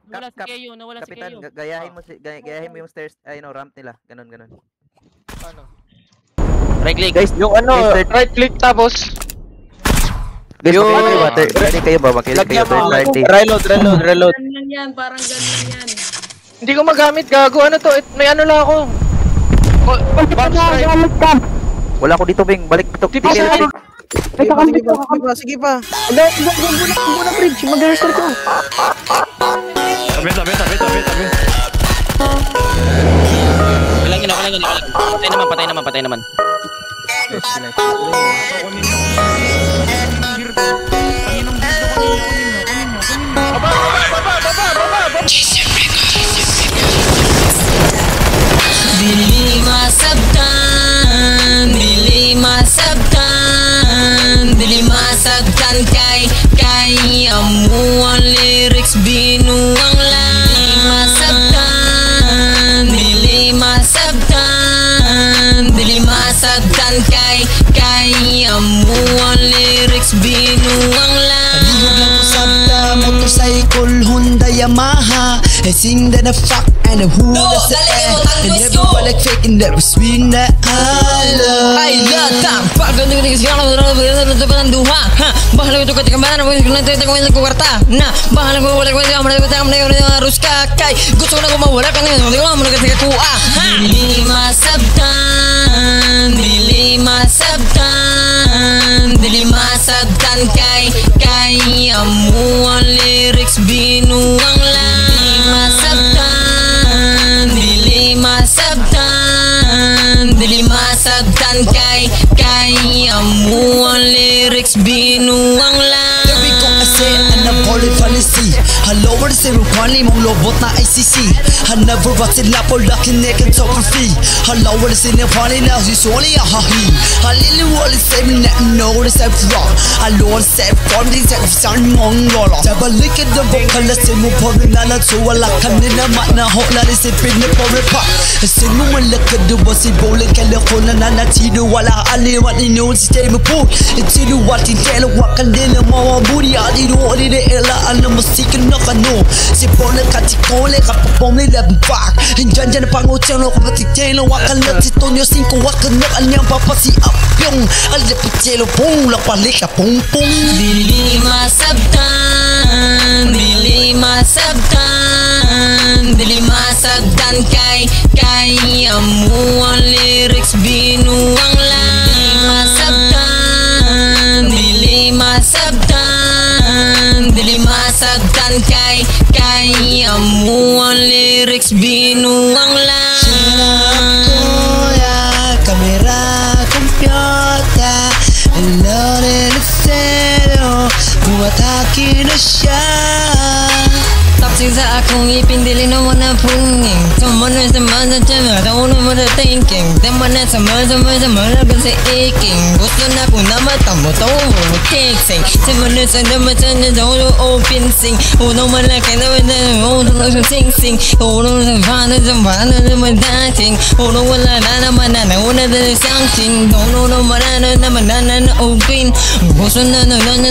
Nawala si Keyo, nawala si Kapitan, Keyo. gayahin mo yung stairs, ay no, ramp nila. Ganun. Ano? Right click. Guys, yung ano, right click tapos. Guys, ready kayo ba? Makilig kayo third party. Reload. Ganun lang yan, parang ganun lang yan. Hindi ko magamit, gago. Ano to? May ano lang ako. Box strike. Wala ko dito, Bing. Balik dito. Di ba sa ano? Sige pa. Muna bridge, mag-rehearsal ko. Tabi. Kailangan. Patay naman. Baba. Dili masabtan kay amuang lyrics binuang lang. Dili masabtan kay amuang lyrics binuang lang. Alihog lang ko sabta, motorcycle, Honda, Yamaha. I sing that the fuck and the who that's the air. And never like fake and never sweet that I love. Ay latang pagkano ni siguro ng duha. Bahala ko ketika mana ko nanti ko sa kwarta. Na bahala ko wala ko harus kakay. Gusto ko na mawala ka na hindi ko mo ketika kuha. Dili masabtan kay amuang lyrics binuang lang. Dili masabtan kay amuang lyrics binuang lang. Sabi ko kasi ang polyphalency. Hello, what is it? Rukwani mong lobot na ICC. I never rocked it lapo lucky naked topography. Hello, what is it? Nepali now he's only a hahi. Halili wall is saving that no what is that wrong. Alone save from these that sound mong lolo. Sabalik at the vocal let's say mo po rinala. So wala ka nila na ho na lisipin na po repa. Sin mo malakad do si bowling kala ko na nanatido wala aliwan ino si stay mo po. It's you what in tell what can nila mga buri adi do adi de ela ang musika na kano. Si pole katikole kapapom nila back. Hinjan na pangutang no kapatitelo wakalat si Tonyo 5 wakalat anyang papa si Apyong. Alipitelo pong lapalik ka pong pong. Dili masabtan kay amuang lyrics binuang lang. Dili masabtan kay amuang lyrics binuang lang. Kuya, kamera, kompyota, lore lucero, buatake na siya. Toxic sa akong ipin, dili na mo na punging. Someone is the man that you don't know what I'm thinking. Someone is the man that kasi aching. Gusto na kung namatang mo, tawo mo kicking. Someone is the man that you don't know open sing. Uno malaki na uno na sing. Uno na naman dating. Uno wala na naman na una na something. Uno na naman na open. Gusto na doon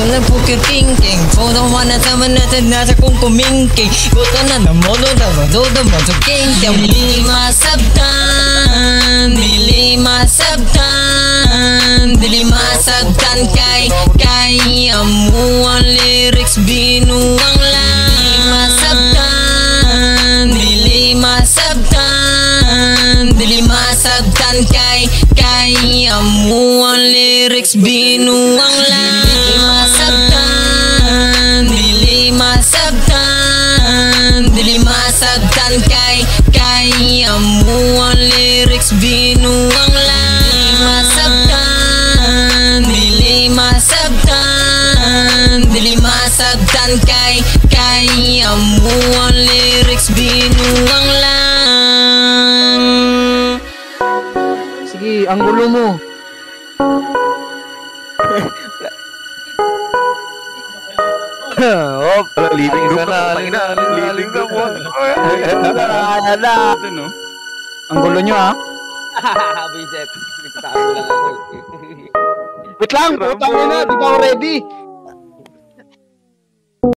na poker thinking. Photo mo na sama natin nasa kung kumingking. Gusto na modo na madodo mo sa kingdom. Dili masabtan kay amuang lyrics binuang lang. Dili masabtan kay amuang lyrics binuang lang. Dili masabtan kay amuang lyrics binuang lang. Dili masabtan kay amuang lyrics binuang lang. Sige, ang gulo mo. Oh, living room na. Living room na. Ang gulo nyo ah. Biset. Nagtatago lang ako. Wait lang, putang ina, di pa ako ready.